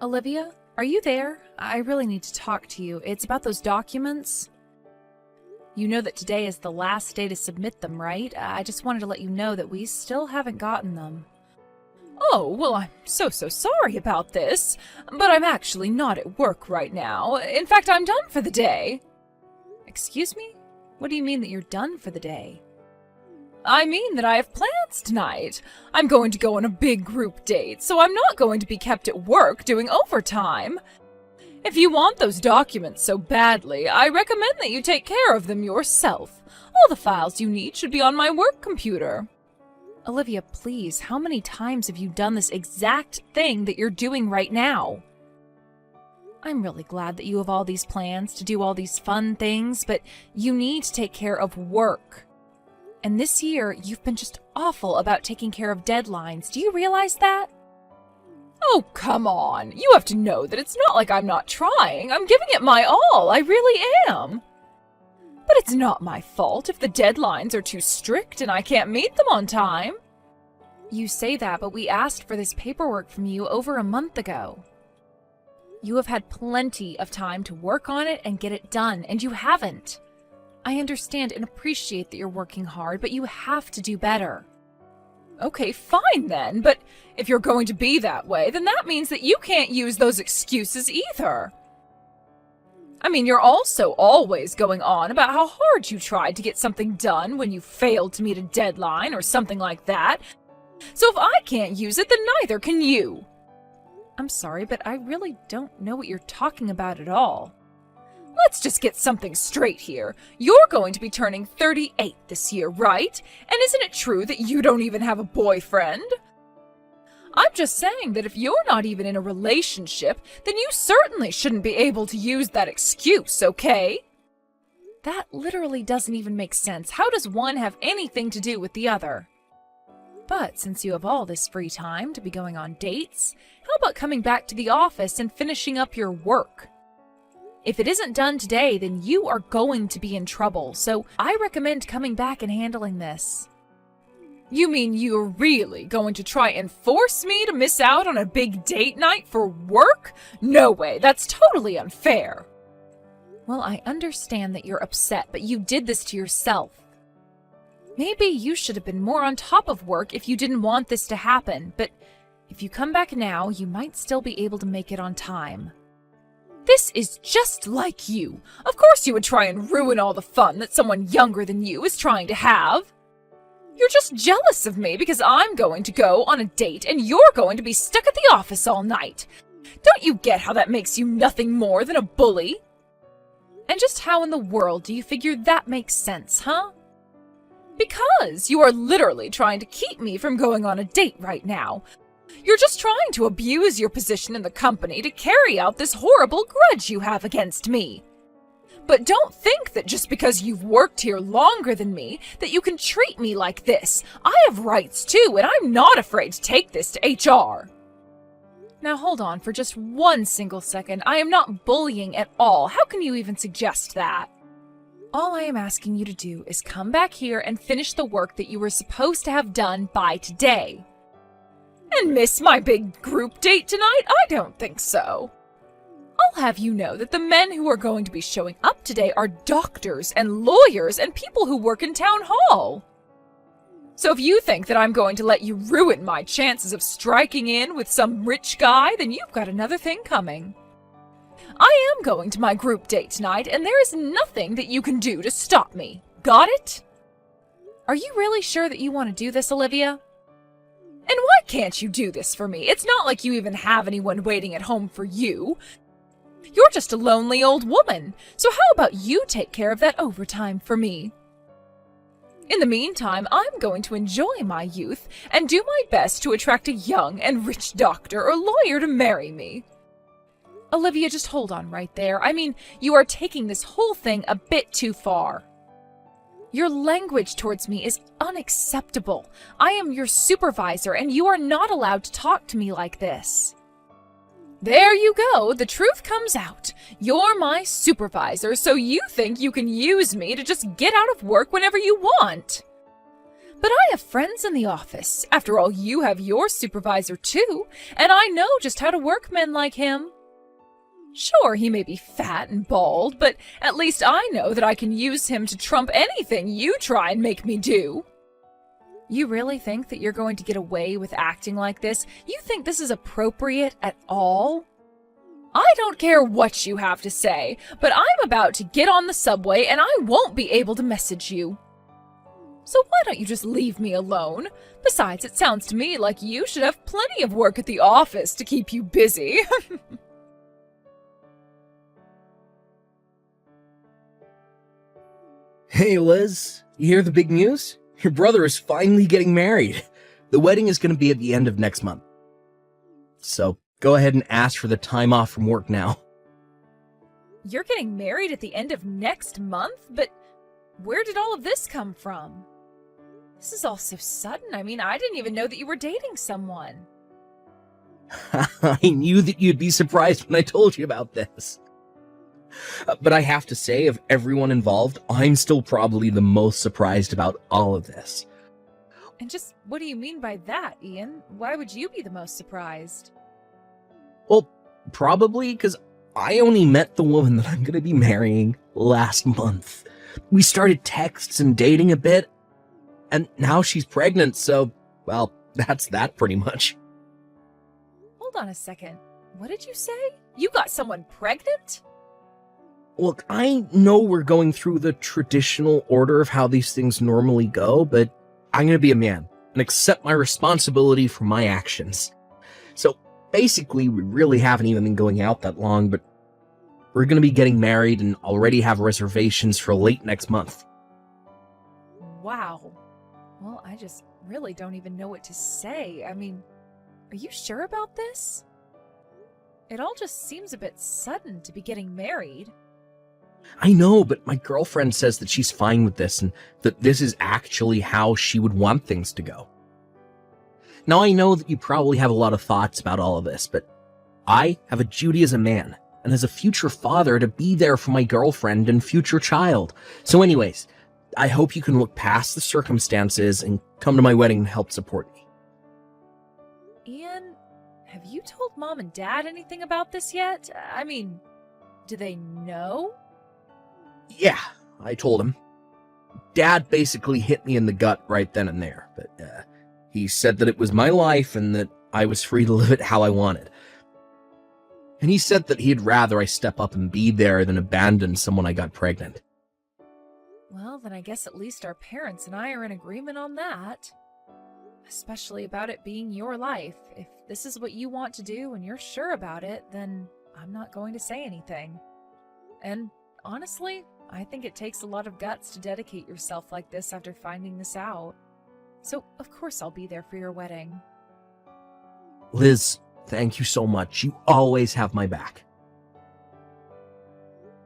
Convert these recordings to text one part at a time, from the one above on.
Olivia, are you there? I really need to talk to you. It's about those documents. You know that today is the last day to submit them, right? I just wanted to let you know that we still haven't gotten them. Oh, well, I'm so sorry about this, but I'm actually not at work right now. In fact, I'm done for the day. Excuse me? What do you mean that you're done for the day? I mean that I have plans tonight. I'm going to go on a big group date, so I'm not going to be kept at work doing overtime. If you want those documents so badly, I recommend that you take care of them yourself. All the files you need should be on my work computer. Olivia, please, how many times have you done this exact thing that you're doing right now? I'm really glad that you have all these plans to do all these fun things, but you need to take care of work. And this year, you've been just awful about taking care of deadlines. Do you realize that? Oh, come on. You have to know that it's not like I'm not trying. I'm giving it my all. I really am. But it's not my fault if the deadlines are too strict and I can't meet them on time. You say that, but we asked for this paperwork from you over a month ago. You have had plenty of time to work on it and get it done, and you haven't. I understand and appreciate that you're working hard, but you have to do better. Okay, fine then, but if you're going to be that way, then that means that you can't use those excuses either. I mean, you're also always going on about how hard you tried to get something done when you failed to meet a deadline or something like that. So if I can't use it, then neither can you. I'm sorry, but I really don't know what you're talking about at all. Let's just get something straight here. You're going to be turning 38 this year, right? And isn't it true that you don't even have a boyfriend? I'm just saying that if you're not even in a relationship, then you certainly shouldn't be able to use that excuse, okay? That literally doesn't even make sense. How does one have anything to do with the other? But since you have all this free time to be going on dates, how about coming back to the office and finishing up your work? If it isn't done today, then you are going to be in trouble, so I recommend coming back and handling this. You mean you're really going to try and force me to miss out on a big date night for work? No way, that's totally unfair. Well, I understand that you're upset, but you did this to yourself. Maybe you should have been more on top of work if you didn't want this to happen, but if you come back now, you might still be able to make it on time. This is just like you. Of course you would try and ruin all the fun that someone younger than you is trying to have. You're just jealous of me because I'm going to go on a date and you're going to be stuck at the office all night. Don't you get how that makes you nothing more than a bully? And just how in the world do you figure that makes sense, huh? Because you are literally trying to keep me from going on a date right now. You're just trying to abuse your position in the company to carry out this horrible grudge you have against me. But don't think that just because you've worked here longer than me, that you can treat me like this. I have rights too, and I'm not afraid to take this to HR. Now hold on for just one single second. I am not bullying at all. How can you even suggest that? All I am asking you to do is come back here and finish the work that you were supposed to have done by today. And miss my big group date tonight? I don't think so. I'll have you know that the men who are going to be showing up today are doctors and lawyers and people who work in town hall. So if you think that I'm going to let you ruin my chances of striking in with some rich guy, then you've got another thing coming. I am going to my group date tonight, and there is nothing that you can do to stop me. Got it? Are you really sure that you want to do this, Olivia? And why can't you do this for me? It's not like you even have anyone waiting at home for you. You're just a lonely old woman, so how about you take care of that overtime for me? In the meantime, I'm going to enjoy my youth and do my best to attract a young and rich doctor or lawyer to marry me. Olivia, just hold on right there. I mean, you are taking this whole thing a bit too far. Your language towards me is unacceptable. I am your supervisor, and you are not allowed to talk to me like this. There you go. The truth comes out. You're my supervisor, so you think you can use me to just get out of work whenever you want. But I have friends in the office. After all, you have your supervisor too, and I know just how to work men like him. Sure, he may be fat and bald, but at least I know that I can use him to trump anything you try and make me do. You really think that you're going to get away with acting like this? You think this is appropriate at all? I don't care what you have to say, but I'm about to get on the subway and I won't be able to message you. So why don't you just leave me alone? Besides, it sounds to me like you should have plenty of work at the office to keep you busy. Hey Liz, you hear the big news? Your brother is finally getting married. The wedding is going to be at the end of next month. So go ahead and ask for the time off from work now. You're getting married at the end of next month? But where did all of this come from? This is all so sudden. I mean, I didn't even know that you were dating someone. I knew that you'd be surprised when I told you about this. But I have to say, of everyone involved, I'm still probably the most surprised about all of this. And just what do you mean by that, Ian? Why would you be the most surprised? Well, probably because I only met the woman that I'm going to be marrying last month. We started texts and dating a bit, and now she's pregnant, so, well, that's that pretty much. Hold on a second. What did you say? You got someone pregnant? Look, I know we're going through the traditional order of how these things normally go, but I'm going to be a man and accept my responsibility for my actions. So basically, we really haven't even been going out that long, but we're going to be getting married and already have reservations for late next month. Wow. Well, I just really don't even know what to say. I mean, are you sure about this? It all just seems a bit sudden to be getting married. I know, but my girlfriend says that she's fine with this and that this is actually how she would want things to go. Now, I know that you probably have a lot of thoughts about all of this, but I have a duty as a man and as a future father to be there for my girlfriend and future child. So anyways, I hope you can look past the circumstances and come to my wedding and help support me. Ian, have you told Mom and Dad anything about this yet? I mean, do they know? Yeah, I told him. Dad basically hit me in the gut right then and there, but he said that it was my life and that I was free to live it how I wanted. And he said that he'd rather I step up and be there than abandon someone I got pregnant. Well, then I guess at least our parents and I are in agreement on that. Especially about it being your life. If this is what you want to do and you're sure about it, then I'm not going to say anything. And honestly, I think it takes a lot of guts to dedicate yourself like this after finding this out. So, of course I'll be there for your wedding. Liz, thank you so much. You always have my back.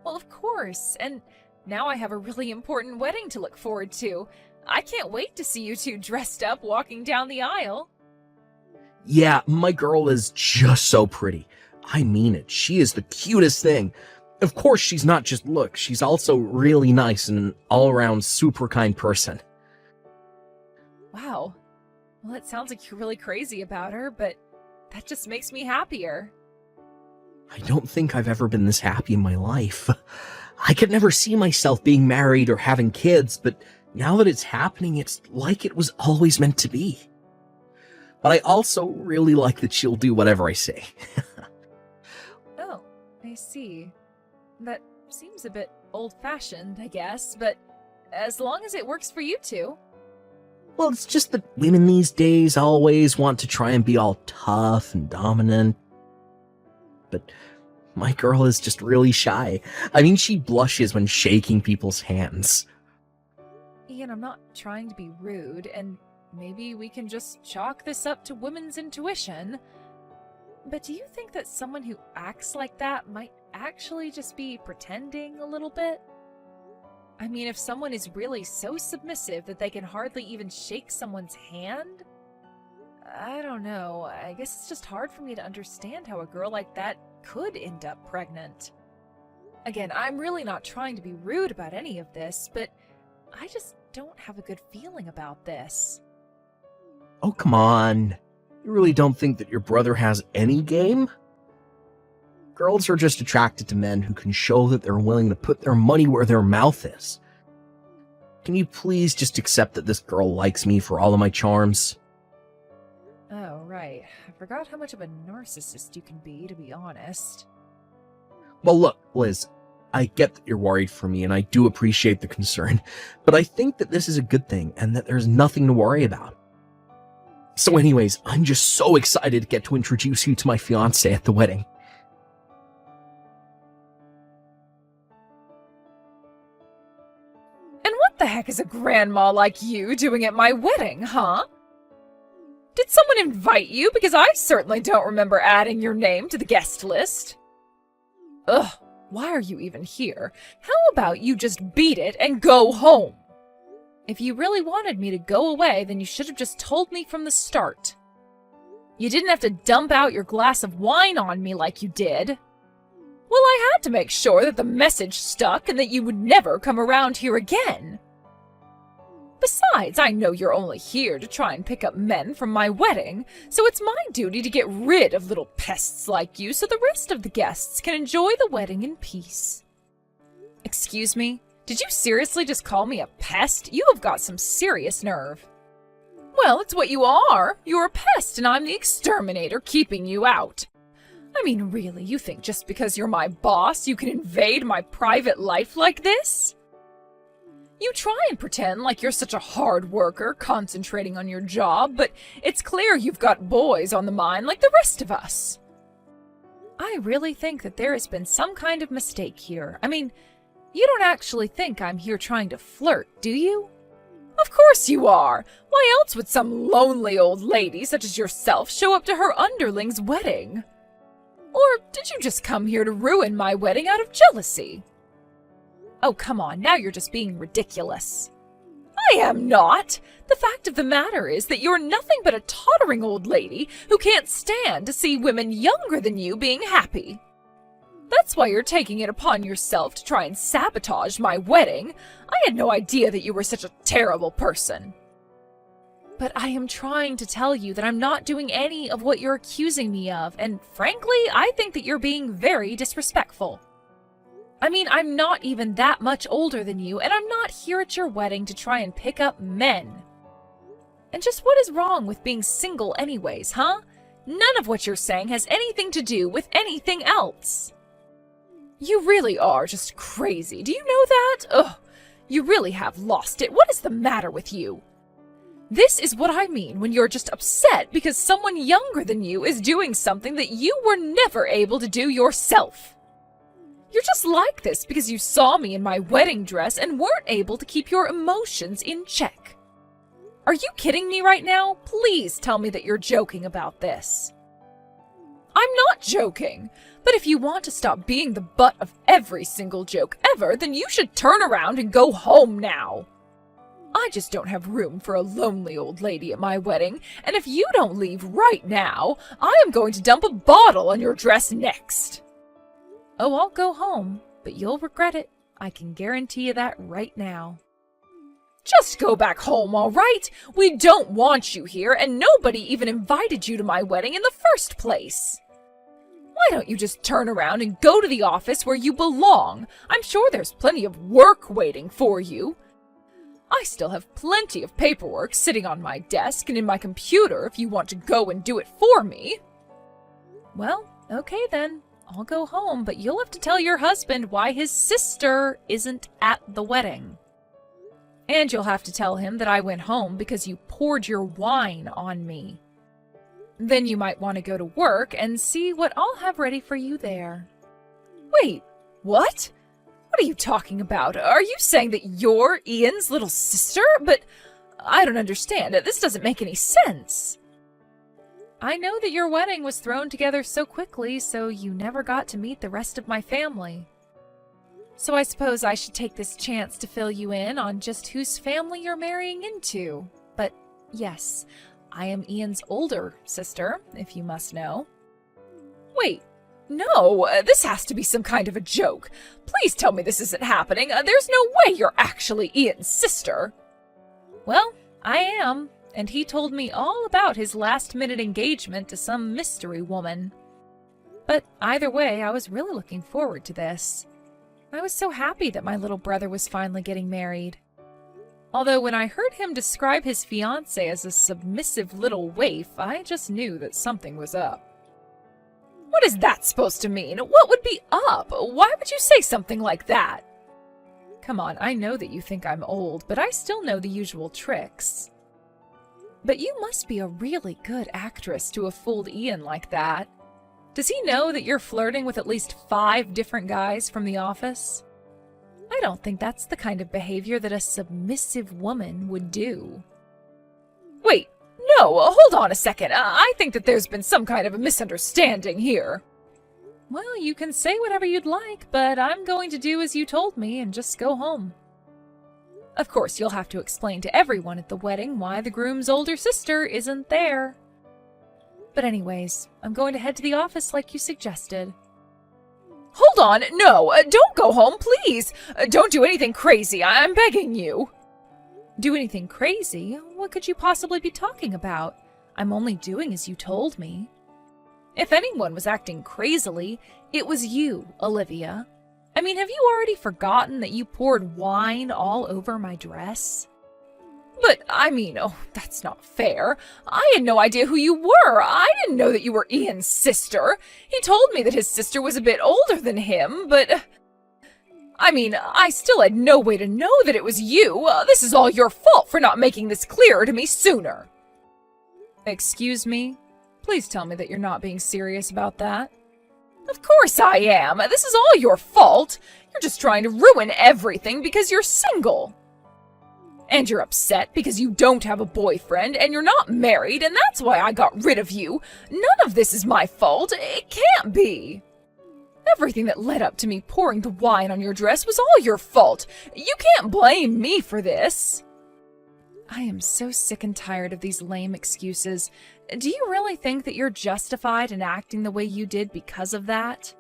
Well, of course. And now I have a really important wedding to look forward to. I can't wait to see you two dressed up walking down the aisle. Yeah, my girl is just so pretty. I mean it. She is the cutest thing. Of course, she's not just looks. She's also really nice and an all-around super kind person. Wow. Well, it sounds like you're really crazy about her, but that just makes me happier. I don't think I've ever been this happy in my life. I could never see myself being married or having kids, but now that it's happening, it's like it was always meant to be. But I also really like that she'll do whatever I say. Oh, I see. That seems a bit old-fashioned, I guess, but as long as it works for you two. Well, it's just that women these days always want to try and be all tough and dominant. But my girl is just really shy. I mean, she blushes when shaking people's hands. Ian, I'm not trying to be rude, and maybe we can just chalk this up to women's intuition. But do you think that someone who acts like that might actually just be pretending a little bit? I mean, if someone is really so submissive that they can hardly even shake someone's hand? I don't know. I guess it's just hard for me to understand how a girl like that could end up pregnant. Again, I'm really not trying to be rude about any of this, but I just don't have a good feeling about this. Oh, come on. You really don't think that your brother has any game? Girls are just attracted to men who can show that they're willing to put their money where their mouth is. Can you please just accept that this girl likes me for all of my charms? Oh, right. I forgot how much of a narcissist you can be honest. Well, look, Liz, I get that you're worried for me, and I do appreciate the concern, but I think that this is a good thing, and that there's nothing to worry about. So anyways, I'm just so excited to get to introduce you to my fiancé at the wedding. And what the heck is a grandma like you doing at my wedding, huh? Did someone invite you? Because I certainly don't remember adding your name to the guest list. Ugh, why are you even here? How about you just beat it and go home? If you really wanted me to go away, then you should have just told me from the start. You didn't have to dump out your glass of wine on me like you did. Well, I had to make sure that the message stuck and that you would never come around here again. Besides, I know you're only here to try and pick up men from my wedding, so it's my duty to get rid of little pests like you so the rest of the guests can enjoy the wedding in peace. Excuse me? Did you seriously just call me a pest? You have got some serious nerve. Well, it's what you are. You're a pest and I'm the exterminator keeping you out. I mean, really, you think just because you're my boss, you can invade my private life like this? You try and pretend like you're such a hard worker, concentrating on your job, but it's clear you've got boys on the mind like the rest of us. I really think that there has been some kind of mistake here. I mean, you don't actually think I'm here trying to flirt, do you? Of course you are. Why else would some lonely old lady such as yourself show up to her underling's wedding? Or did you just come here to ruin my wedding out of jealousy? Oh, come on, now you're just being ridiculous. I am not. The fact of the matter is that you're nothing but a tottering old lady who can't stand to see women younger than you being happy. That's why you're taking it upon yourself to try and sabotage my wedding. I had no idea that you were such a terrible person. But I am trying to tell you that I'm not doing any of what you're accusing me of, and frankly, I think that you're being very disrespectful. I mean, I'm not even that much older than you, and I'm not here at your wedding to try and pick up men. And just what is wrong with being single anyways, huh? None of what you're saying has anything to do with anything else. You really are just crazy. Do you know that? Ugh, you really have lost it. What is the matter with you? This is what I mean when you're just upset because someone younger than you is doing something that you were never able to do yourself. You're just like this because you saw me in my wedding dress and weren't able to keep your emotions in check. Are you kidding me right now? Please tell me that you're joking about this. I'm not joking, but if you want to stop being the butt of every single joke ever, then you should turn around and go home now. I just don't have room for a lonely old lady at my wedding, and if you don't leave right now, I am going to dump a bottle on your dress next. Oh, I'll go home, but you'll regret it. I can guarantee you that right now. Just go back home, all right? We don't want you here, and nobody even invited you to my wedding in the first place. Why don't you just turn around and go to the office where you belong? I'm sure there's plenty of work waiting for you. I still have plenty of paperwork sitting on my desk and in my computer if you want to go and do it for me. Well, okay then. I'll go home, but you'll have to tell your husband why his sister isn't at the wedding. And you'll have to tell him that I went home because you poured your wine on me. Then you might want to go to work and see what I'll have ready for you there. Wait, what? What are you talking about? Are you saying that you're Ian's little sister? But I don't understand. This doesn't make any sense. I know that your wedding was thrown together so quickly, so you never got to meet the rest of my family. So I suppose I should take this chance to fill you in on just whose family you're marrying into. But yes, I am Ian's older sister, if you must know. Wait, no, this has to be some kind of a joke. Please tell me this isn't happening. There's no way you're actually Ian's sister. Well, I am, and he told me all about his last-minute engagement to some mystery woman. But either way, I was really looking forward to this. I was so happy that my little brother was finally getting married. Although when I heard him describe his fiancée as a submissive little waif, I just knew that something was up. What is that supposed to mean? What would be up? Why would you say something like that? Come on, I know that you think I'm old, but I still know the usual tricks. But you must be a really good actress to have fooled Ian like that. Does he know that you're flirting with at least 5 different guys from the office? I don't think that's the kind of behavior that a submissive woman would do. Wait, no, hold on a second. I think that there's been some kind of a misunderstanding here. Well, you can say whatever you'd like, but I'm going to do as you told me and just go home. Of course, you'll have to explain to everyone at the wedding why the groom's older sister isn't there. But anyways, I'm going to head to the office like you suggested. Hold on, no, don't go home, please. Don't do anything crazy, I'm begging you. Do anything crazy? What could you possibly be talking about? I'm only doing as you told me. If anyone was acting crazily, it was you, Olivia. I mean, have you already forgotten that you poured wine all over my dress? But, oh, that's not fair. I had no idea who you were. I didn't know that you were Ian's sister. He told me that his sister was a bit older than him, but... I still had no way to know that it was you. This is all your fault for not making this clearer to me sooner. Excuse me? Please tell me that you're not being serious about that. Of course I am. This is all your fault. You're just trying to ruin everything because you're single. And you're upset because you don't have a boyfriend and you're not married, and that's why I got rid of you. None of this is my fault. It can't be. Everything that led up to me pouring the wine on your dress was all your fault. You can't blame me for this. I am so sick and tired of these lame excuses. Do you really think that you're justified in acting the way you did because of that?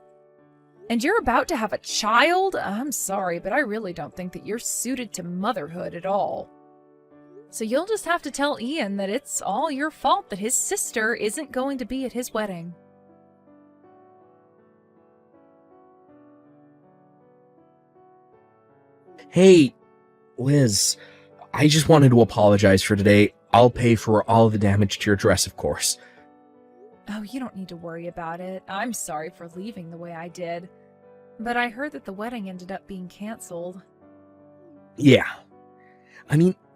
And you're about to have a child? I'm sorry, but I really don't think that you're suited to motherhood at all. So you'll just have to tell Ian that it's all your fault that his sister isn't going to be at his wedding. Hey, Liz, I just wanted to apologize for today. I'll pay for all the damage to your dress, of course. Oh, you don't need to worry about it. I'm sorry for leaving the way I did. But I heard that the wedding ended up being canceled. Yeah.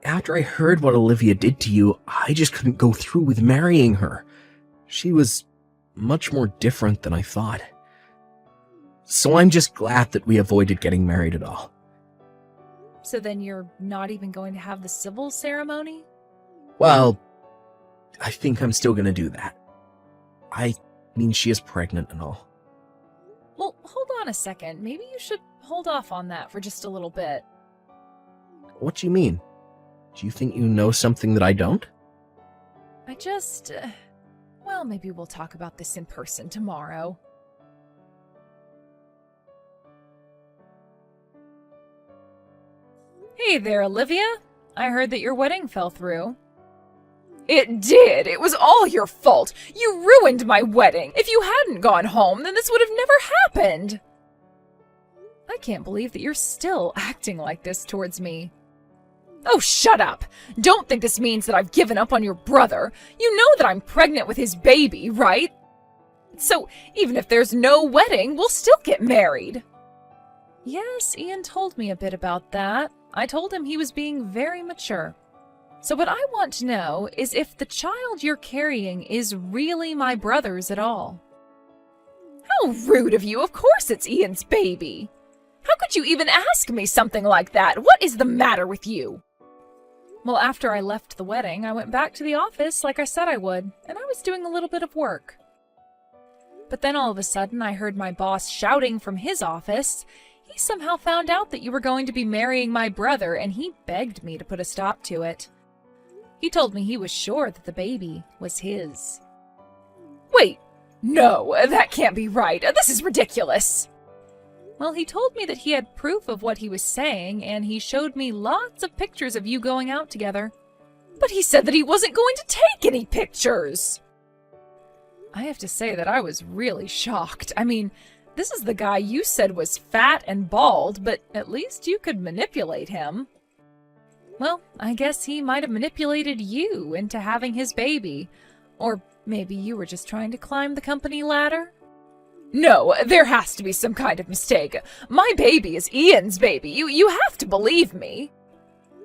After I heard what Olivia did to you, I just couldn't go through with marrying her. She was much more different than I thought. So I'm just glad that we avoided getting married at all. So then you're not even going to have the civil ceremony? Well, I think I'm still gonna do that. She is pregnant and all. Well, hold on a second. Maybe you should hold off on that for just a little bit. What do you mean? Do you think you know something that I don't? Well, maybe we'll talk about this in person tomorrow. Hey there, Olivia. I heard that your wedding fell through. It did. It was all your fault. You ruined my wedding. If you hadn't gone home, then this would have never happened. I can't believe that you're still acting like this towards me. Oh, shut up. Don't think this means that I've given up on your brother. You know that I'm pregnant with his baby, right? So even if there's no wedding, we'll still get married. Yes, Ian told me a bit about that. I told him he was being very mature. So what I want to know is if the child you're carrying is really my brother's at all. How rude of you. Of course it's Ian's baby. How could you even ask me something like that? What is the matter with you? Well, after I left the wedding, I went back to the office like I said I would, and I was doing a little bit of work. But then all of a sudden, I heard my boss shouting from his office. He somehow found out that you were going to be marrying my brother, and he begged me to put a stop to it. He told me he was sure that the baby was his. Wait, no, that can't be right. This is ridiculous. Well, he told me that he had proof of what he was saying, and he showed me lots of pictures of you going out together. But he said that he wasn't going to take any pictures. I have to say that I was really shocked. I mean, this is the guy you said was fat and bald, but at least you could manipulate him. Well, I guess he might have manipulated you into having his baby. Or maybe you were just trying to climb the company ladder? No, there has to be some kind of mistake. My baby is Ian's baby. You have to believe me.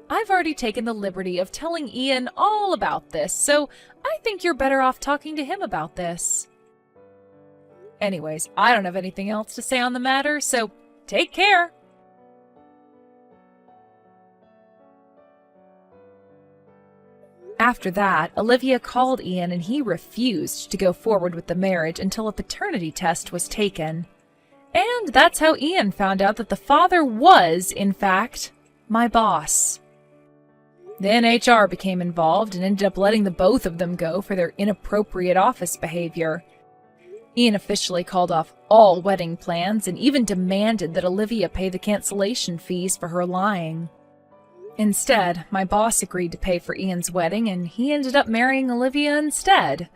I've already taken the liberty of telling Ian all about this, so I think you're better off talking to him about this. Anyways, I don't have anything else to say on the matter, so take care. After that, Olivia called Ian and he refused to go forward with the marriage until a paternity test was taken. And that's how Ian found out that the father was, in fact, my boss. Then HR became involved and ended up letting the both of them go for their inappropriate office behavior. Ian officially called off all wedding plans and even demanded that Olivia pay the cancellation fees for her lying. Instead, my boss agreed to pay for Ian's wedding and he ended up marrying Olivia instead.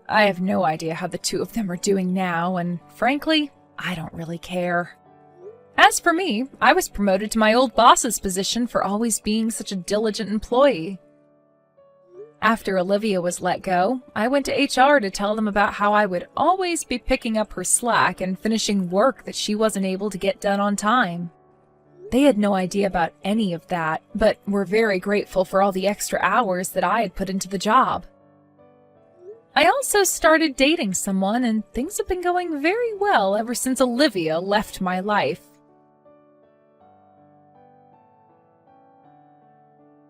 I have no idea how the two of them are doing now, and frankly, I don't really care. As for me, I was promoted to my old boss's position for always being such a diligent employee. After Olivia was let go, I went to HR to tell them about how I would always be picking up her slack and finishing work that she wasn't able to get done on time. They had no idea about any of that, but were very grateful for all the extra hours that I had put into the job. I also started dating someone, and things have been going very well ever since Olivia left my life.